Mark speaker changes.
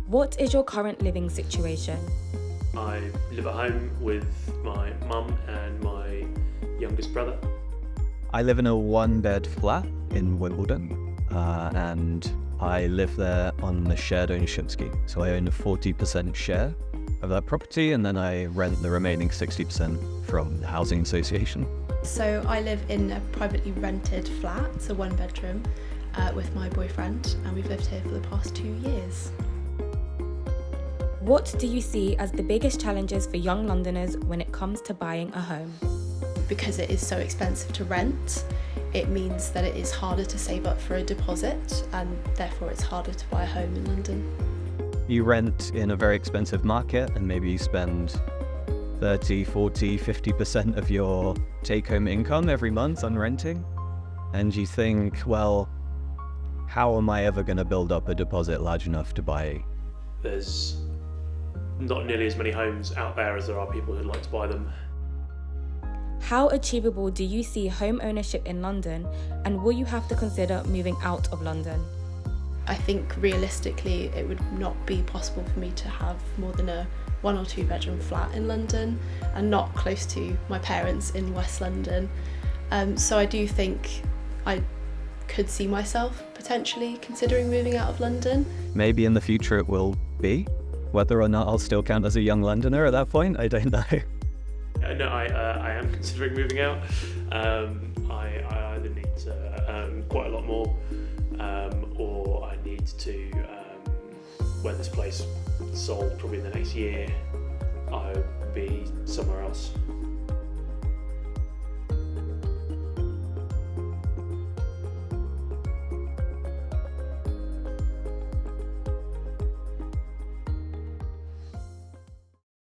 Speaker 1: What is your current living situation?
Speaker 2: I live at home with my mum and my youngest brother.
Speaker 3: I live in a one-bed flat in Wimbledon, and I live there on the shared ownership scheme. So I own a 40% share of that property, and then I rent the remaining 60% from the housing association.
Speaker 4: So I live in a privately rented flat, it's a one bedroom, with my boyfriend, and we've lived here for the past 2 years.
Speaker 1: What do you see as the biggest challenges for young Londoners when it comes to buying a home?
Speaker 4: Because it is so expensive to rent, it means that it is harder to save up for a deposit, and therefore it's harder to buy a home in London.
Speaker 3: You rent in a very expensive market, and maybe you spend 30, 40, 50% of your take-home income every month on renting. And you think, well, how am I ever going to build up a deposit large enough to buy?
Speaker 2: There's not nearly as many homes out there as there are people who'd like to buy them.
Speaker 1: How achievable do you see home ownership in London, and will you have to consider moving out of London?
Speaker 4: I think realistically it would not be possible for me to have more than a 1 or 2 bedroom flat in London, and not close to my parents in West London. So I do think I could see myself potentially considering moving out of London.
Speaker 3: Maybe in the future it will be. Whether or not I'll still count as a young Londoner at that point, I don't know.
Speaker 2: No, I am considering moving out. I either need to earn quite a lot more, or I need to, when this place is sold probably in the next year, I'll be somewhere else.